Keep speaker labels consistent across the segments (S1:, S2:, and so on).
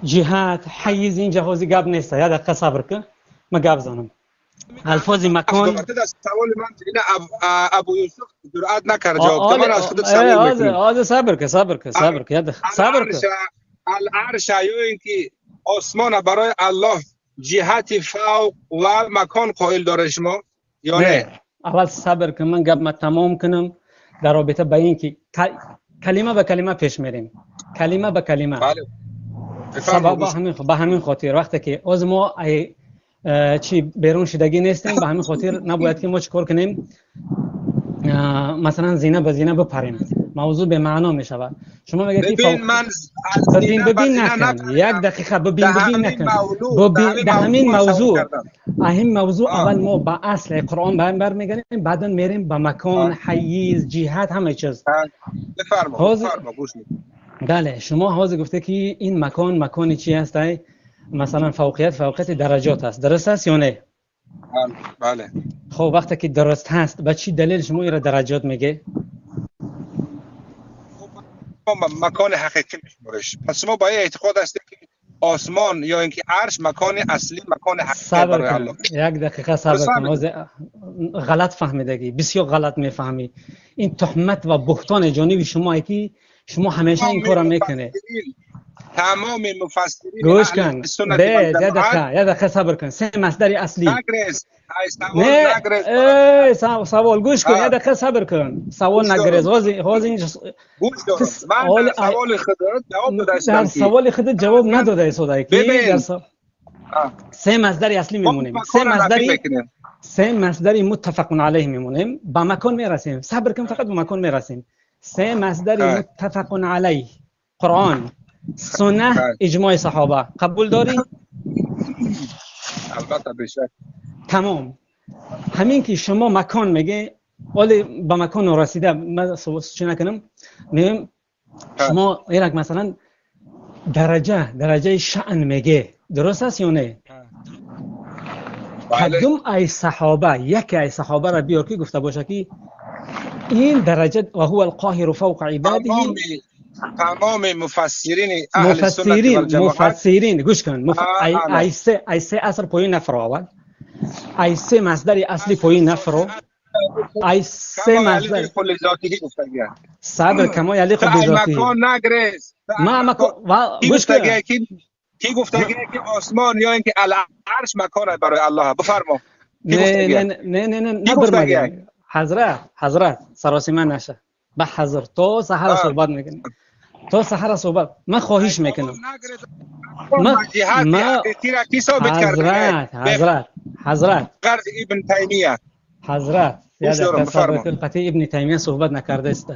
S1: جهات حیز این جهازی گاب نیست. یا دقیقه صبر کن ما گاب زنم الفاظ مکان.
S2: سوال من اینه ابو یوسف جرأت نکرد جواب من از خودت سوال میکنم.
S1: آده صبر کن صبر کن.
S2: العرش یا اینکه آسمان برای الله جهت فوق و مکان قائل داره شما یا نه؟
S1: اول صبر کن من گپ تمام کنم در رابطه با این که کلمه به کلمه پیش میریم، کلمه به کلمه.
S2: بله.
S1: سبب به همین خاطر وقتی که از ما چی بیرون شدگی نیستیم، به همین خاطر نباید که ما چیکار کنیم مثلا زینه به زینه بپریم. موضوع به معنا می شود. شما میگید که
S2: من
S1: ببین نکن. یک دقیقه ببین نکن. در همین موضوع اول ما با اصل قرآن برمیگردیم، بعدا میریم به مکان، حیز، جهت، همه چیز.
S2: بفرما گوش میدم.
S1: بله شما حاضر گفته که این مکان چی هست؟ مثلا فوقیت درجات است. درست است یا نه؟
S2: بله.
S1: خب وقتی که درست هست به چی دلیل شما این درجات میگه؟
S2: مکان حقیقی میشمارش. پس ما با اعتقاد هستیم که آسمان یا اینکه عرش مکان اصلی، مکان حقیقی برای الله.
S1: یک دقیقه صبر کن. غلط فهمیدگی، بسیار غلط میفهمی. این تهمت و بهتان جانبی شما که شما همیشه این کارو میکنه.
S2: تمام مفسرین
S1: گوش کن. یک دقیقه صبر کن. سه مصدر اصلی. سوال گوش کن. یک دقیقه صبر کن. سوال نگریز. غاز این
S2: گوش دارم. من سوال خودت جواب دادم.
S1: سوال خودت جواب نداده سودای کی؟ سه مصدر اصلی میمونیم. سه مصدر متفق علیه میمونیم. با مکان میرسیم. صبر کن فقط به مکان میرسیم. سه مصدر متفق علیه. قرآن، سنت، اجماع صحابه. قبول داری؟
S2: البته بشک.
S1: تمام. همین که شما مکان میگه ولی با مکان رسیده من چی نکنم میگم شما یک مثلا درجه شأن میگه. درست است یا نه؟ کدوم ای صحابه یکی ای صحابه را بیار که گفته باشه که این درجه و هو القاهر فوق عباده.
S2: تمام مفسرین اهل سنت و جماعت
S1: مفسرین گوش کن. ای سه اصل پایین نفر اول، ای سه مصدر اصلی پایین نفر، ای سه مصدر
S2: کل ذاتی گفته گیا.
S1: صبر کما یلیق بذاتی.
S2: مکان نگریز.
S1: ما مکان گوش کن.
S2: کی گفته گیا که آسمان یا اینکه العرش مکان برای الله؟ بفرما.
S1: نه برمگه. حضرت سراسیمه نشه. به حضرت تو سحر صحبت میکنی. تو سحر صحبت من خواهش میکنم. حضرت
S2: قرض ابن تیمیه.
S1: حضرت قطعی ابن تیمیه صحبت نکرده است.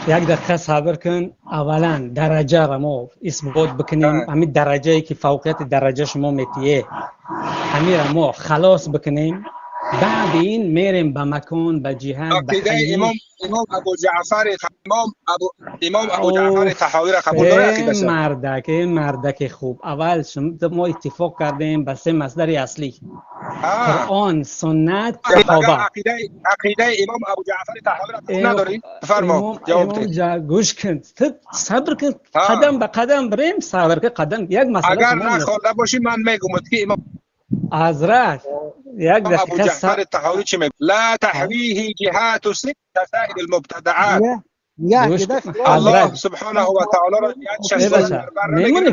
S1: یک دقیقه صبر کن. اولا درجه را ما اثبات بکنیم. همین درجه‌ای که فوقیت درجه شما میتیه همین را ما خلاص بکنیم. بعد این میریم به مکان، به جهت، به
S2: امام ابو جعفر طحاوی را قبول داره عقیده‌اش؟
S1: مردک خوب. اول ما اتفاق کردیم به سه مصدر اصلی: قرآن، سنت، صحابه.
S2: عقیده امام ابو جعفر طحاوی را قبول نداری؟ بفرما جواب ده.
S1: گوش کن. صبر کن. قدم به قدم بریم. صبر کن. قدم یک مسئله.
S2: اگر نخوانده باشی من میگم که امام
S1: حضرت یک دقیقه
S2: ابو جعفر طحاوی چی میگه؟ لا تحویه جهات ست سائر المبتدعات. الله سبحانه و تعالی را
S1: میمونه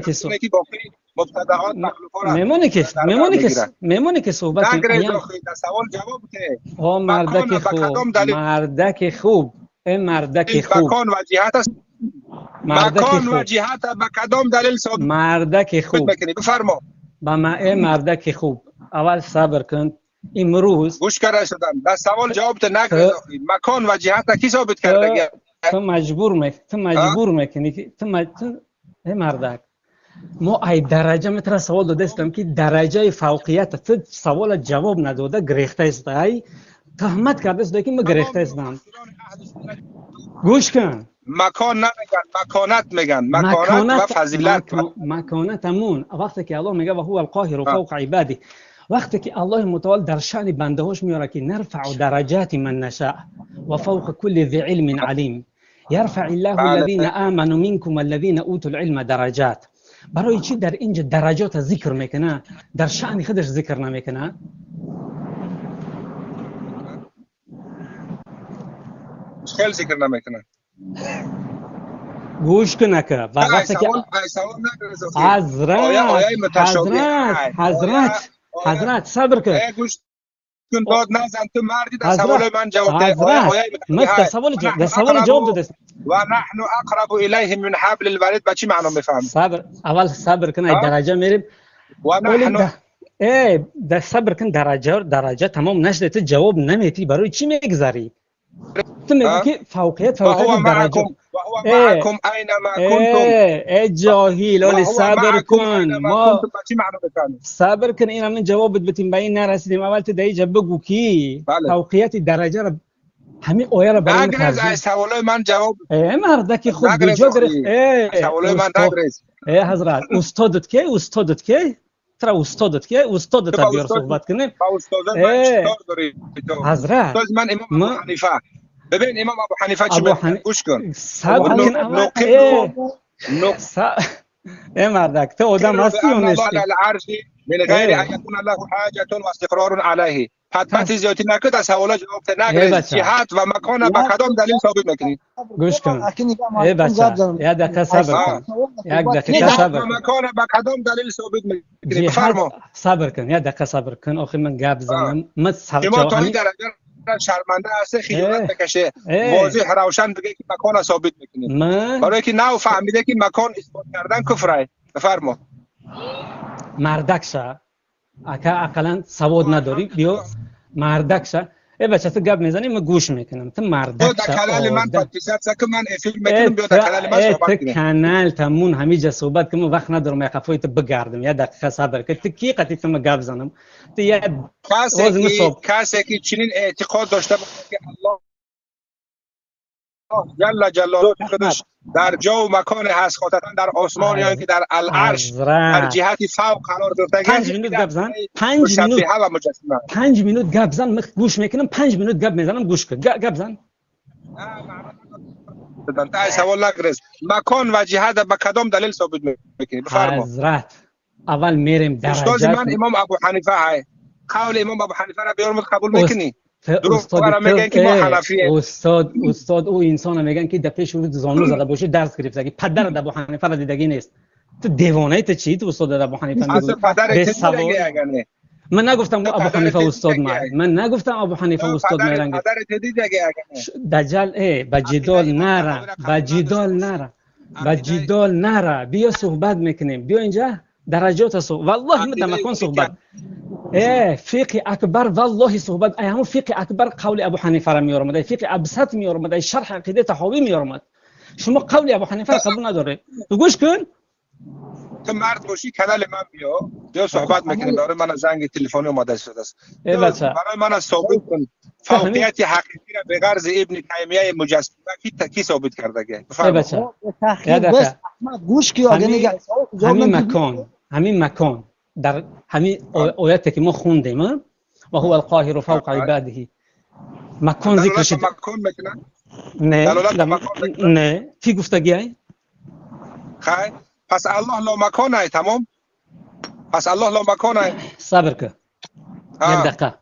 S1: که صحبت
S2: سوال جواب ده.
S1: مردک خوب این مردک خوب
S2: مکان و جهت است. مکان و جهت به کدام دلیل ثابت؟
S1: مردک خوب.
S2: بفرما.
S1: با ما مردک خوب. اول صبر کن. امروز
S2: گوش کرده شدم. در سوال جواب ده نکرد. مکان و جهت کی ثابت کرده؟
S1: تو مجبور میکنی که تو مردک. ما ای درجه متر سوال داده استم که درجه فوقیت تو سوال جواب نداده گریخته است. ای تهمت کرده است که ما گریخته استم. گوش کن.
S2: مکان نمیگن، مکانت میگن. مکانت و فضیلت.
S1: مکانت همون وقتی که الله میگه و هو القاهر فوق عباده، وقتی که الله متعال در شأن بنده هاش میاره که نرفع درجات من نشاء و فوق كل ذی علم علیم. يرفع الله الذين آمنوا منكم والذين اوتوا العلم درجات. برای چی در اینجا درجات ذکر میکنه در شأن خودش ذکر نمیکنه؟
S2: خیلی ذکر نمیکنه.
S1: گوش کنه که وقتی که حضرت صبر کن.
S2: کن داد نزن تو مردی در سوال من جواب ده.
S1: در سوال جواب داده.
S2: و نحن اقرب الیه من حبل الورید. با چی معنی میفهمی؟
S1: صبر، اول صبر کن درجه میریم.
S2: و نحن
S1: در صبر کن درجه تمام نشده تو جواب نمیتی برای چی میگذاری؟ تو میگی که فوقیت درجه.
S2: و معکم اینما کنتم.
S1: ای جاهل ولی صبر کن. ما
S2: چی معنی میفهمی؟
S1: صبر کن این هم جواب بدیم به این نرسیدیم. اول تو دیگه بگو کی فوقیت درجه را همین آیه را برای
S2: نگرز از سوالای من جواب.
S1: مردکی خود بجا گرفت.
S2: سوالای من نگرز.
S1: حضرت استادت که ترى استادت بیار صحبت کنیم.
S2: با استاد من چیکار داری؟
S1: حضرت
S2: استاد من امام ابو حنیفه. ببین امام ابو حنیفه چی میگه؟ گوش کن.
S1: صبر کن. مردک تو آدم هستی یا نیستی؟
S2: من غیر ان یکون له حاجه و استقرار علیه. حتما زیادتی نکرد از حوالا جواب نگرفت. جهت و مکان با کدام دلیل ثابت میکنید؟
S1: گوش کن. ای بچه یک دقیقه صبر کن.
S2: مکان با کدام دلیل ثابت میکنید؟ بفرما.
S1: صبر کن. یک دقیقه صبر کن. آخه من گپ زنم.
S2: شما تا این درجه شرمنده هست خیانت بکشه. واضح روشن بگه که مکان ثابت میکنید. برای که نو فهمیده که مکان اثبات کردن کفره. بفرما.
S1: مردکشه اکا اقلا سواد نداری بیا مردکشه. ای بچه تو گپ میزنی من گوش میکنم. تو مردکشه
S2: تو کانال من پادکست که من فیلم میکنم بیا در کانال من صحبت کنم.
S1: کانال تمون همیشه صحبت کنم وقت ندارم یک خفایت بگردم. یا دقیقه صبر کن. تو کی قطعی تو گپ زنم؟ تو یه
S2: کسی که چنین اعتقاد داشته باشه که الله جل جلاله خودش در جا و مکان هست خاطرا در آسمان یا اینکه در العرش در جهت فوق قرار گرفته.
S1: 5 منوت گپ زن. 5 منوت گپ زن. من گوش میکنم. 5 منوت گپ میزنم. گوش کن. گپ زن.
S2: تا سوال نگرز. مکان و جهت به کدام دلیل ثابت میکنی؟ بفرما.
S1: حضرت اول میریم درجات.
S2: استاد من امام ابو حنیفه های. قول امام ابو حنیفه را بیارم قبول میکنی؟
S1: استاد میگن که ما حنفیه. استاد او انسان میگن که در پیش رو زانو زده باشه درس گرفته که پدر ابو حنیفه را دیدگی نیست. تو دیوانه تو چی؟ تو استاد ابو حنیفه
S2: اصلا پدر تو دیگه اگه
S1: من نگفتم ابو حنیفه استاد من نگفتم ابو حنیفه استاد میرنگ.
S2: پدر تو دیگه اگه
S1: دجال بجدال نره بیا صحبت میکنیم. بیا اینجا درجات صحبت. والله من مکان صحبت. فقه اکبر والله صحبت همون فقه اکبر قول ابو حنیفه را میارم. فقه ابسط میارم. شرح عقیده طحاوی میارم. شما قول ابو حنیفه را قبول نداره. تو گوش کن.
S2: تو مرد باشی کانال من بیا صحبت میکنیم. برای من زنگ تلفنی اومده شده است. برای من ثابت کن فوقیت حقیقی را به غرض ابن تیمیه مجسمه کی ثابت کرده که؟
S1: بفرمایید.
S3: گوش کی آگه
S1: همین مکان در همین آیاتی که ما خوندیم و هو القاهر فوق عباده مکان ذکر شد. نه کی گفتگیه؟
S2: خیر پس الله لا مکانه. تمام. پس الله لا مکانه.
S1: صبر کن. یک دقیقه.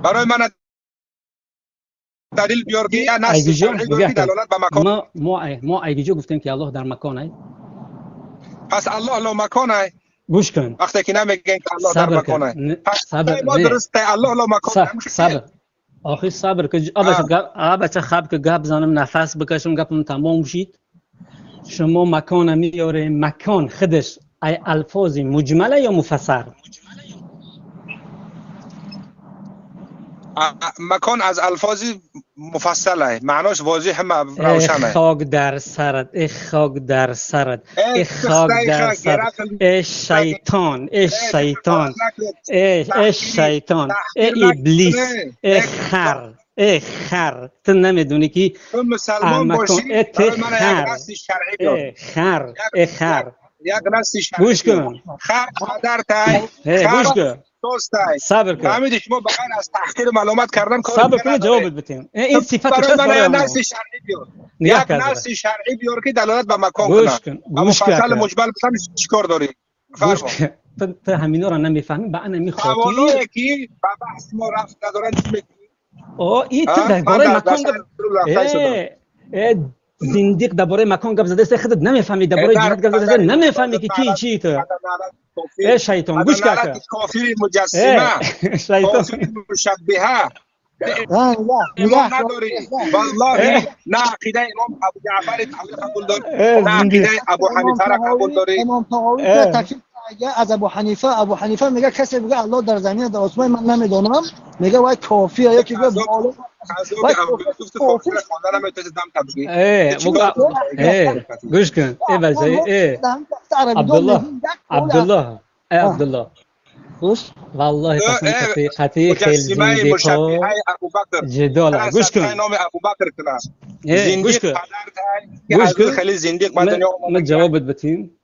S2: برای من دلیل بیار که نص شرعی دلالت به مکان.
S1: ما ایجا گفتیم که الله در مکانه.
S2: پس الله لا مکانه.
S1: گوش کن.
S2: وقتی که نمیگن که الله در مکانه. پس ما درسته الله لا مکانه.
S1: صبر. آخه صبر که بچه خب که گپ زنم نفس بکشم گپم تمام شید. شما مکان میاره. مکان خودش ای الفاظ مجمله یا مفسر؟
S2: مکان از الفاظ مفصله. معناش واضح روشنه.
S1: خاک در سرت. ای شیطان. ای ابلیس. ای خر. تو نمیدونی که
S2: تو مسلمان باشی
S1: خر.
S2: یک نص شرعی.
S1: گوش کن.
S2: خر مادر تای.
S1: گوش کن. صبر کن.
S2: فهمیدی شما بغیر از تحقیر معلومات کردن کار
S1: صبر کن جوابت بدیم. این صفت
S2: برای من نص شرعی بیار. یک نص شرعی بیار که دلالت به مکان کنه.
S1: گوش کن.
S2: مثلا مجمل مثلا چیکار داری؟
S1: گوش کن. تو همینا رو نمیفهمی با انا میخاطی.
S2: حواله کی با بحث ما رفت ندارن
S1: این تو درباره مکان زندیق درباره مکان گپ زده است خودت نمیفهمی درباره جهاد گپ زده نمیفهمی که کی چی تو ای شیطان گوش کن
S2: کافر مجسمه شیطان مشبهه ایمان نداری والله نه عقیده امام ابو جعفر قبول داری نه عقیده ابو حنیفه را قبول داری
S3: امام طحاوی تکلیف از ابو حنیفه میگه کسی بگه الله در زمین در آسمان من نمیدونم میگه وای کافیه یکی میگه بالا
S1: گوش کن ای بچه عبدالله
S3: خوش
S1: والله قطعی خیلی زندگی ها جدال گوش کن
S2: نام ابوبکر کنه
S1: گوش کن
S2: گوش کن خیلی زندگی
S1: ما جوابت بتیم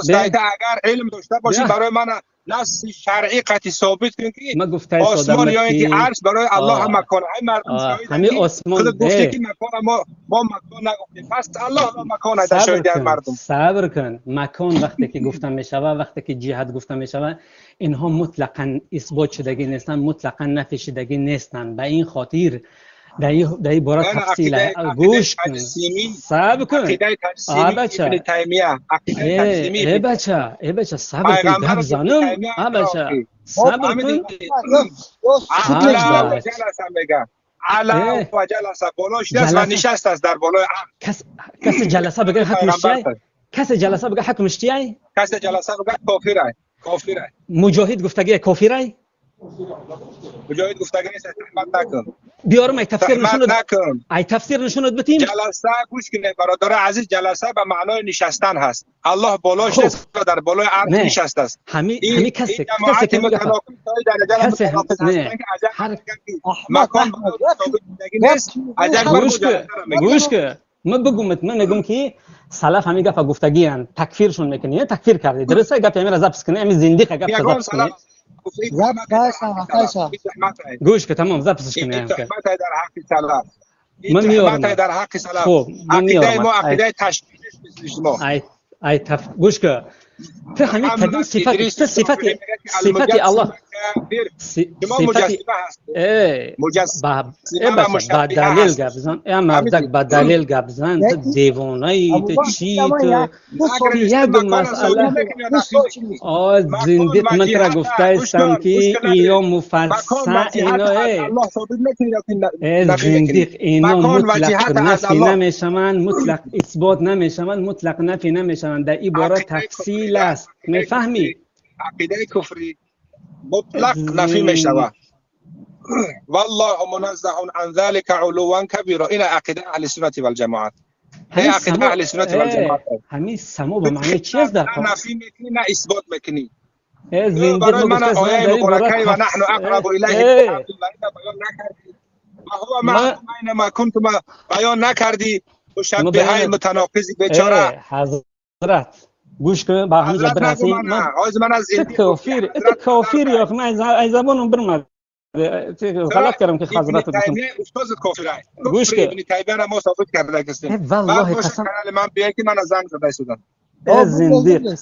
S2: اگر علم داشته باشی برای من نص شرعی قطعی ثابت کن که آسمان یا اینکه عرش برای الله هم مکان های مردم
S1: همین آسمان
S2: گفته که مکان ما مکان نگفتیم پس الله مکان در شاهد مردم
S1: صبر کن مکان وقتی که گفتم میشوه وقتی که جهاد گفتم میشوه اینها مطلقاً اثبات شدگی نیستن مطلقاً نفی شدگی نیستن به این خاطر در این باره تفصیل گوش کن صبر کن
S2: ابن تیمیه
S1: ای بچه صبر کن گپ زنم بچه صبر کن
S2: علا و جلسه بالاش دست و نشست است در بالای
S1: کسی جلسه بگه حکمش چیه؟ کسی جلسه بگه حکمش چیه؟
S2: کسی جلسه بگه کافره
S1: مجاهد گفتگی کافره؟
S2: مجاهد گفتگی نیست احمد نکن
S1: بیارم ای تفسیر نشوند بتیم
S2: جلسه گوش کنه برادر عزیز جلسه به معنای نشستن هست الله بالاش است در بالای عرش نشسته است
S1: همین کسی که میگه
S2: مکان
S1: گوش که من میگم که سلف همین گپ گفتگی ان تکفیرشون میکنی تکفیر کردی درسته گپ همین زبط کنه همین زندیق گپ زبط کنه گوش که تمام زبطش کنه
S2: در حق سلف
S1: من میارم
S2: در حق سلف عقیده ما عقیده تشکیل ما
S1: گوش که تو همین کدوم صفتی الله با دلیل گپ بزن مردک با دلیل گپ بزن تو دیوانه‌ای تو چی تو یک مسئله زندیق من را گفته استم که اینا مفسر اینا زندیق اینا مطلق نفی نمیشوند مطلق اثبات نمیشوند مطلق نفی نمیشوند در این باره تفصیل است میفهمی
S2: عقیده کفری مطلق نفی میشوه والله منزه عن ذلك علوا كبيرا الى عقیده اهل سنت و الجماعت هی عقیده اهل سنت و الجماعت
S1: همین سمو به معنی چی است در
S2: نفی میکنی نه اثبات میکنی
S1: برای
S2: من آیه مبارکه و نحن اقرب الیه بیان نکردی و هو معنا ما کنتم بیان نکردی مشبهه متناقض بیچاره
S1: حضرت گوش کن با همین جبر هستی
S2: من از
S1: کافیر یا من زبانم برم غلط کردم که حضرت گفتم
S2: استاد کافره
S1: گوش کن
S2: ابن تیمیه ما ثابت کرده کسی
S1: والله قسم
S2: من بیای که من از زنگ زده شدم
S1: زندیق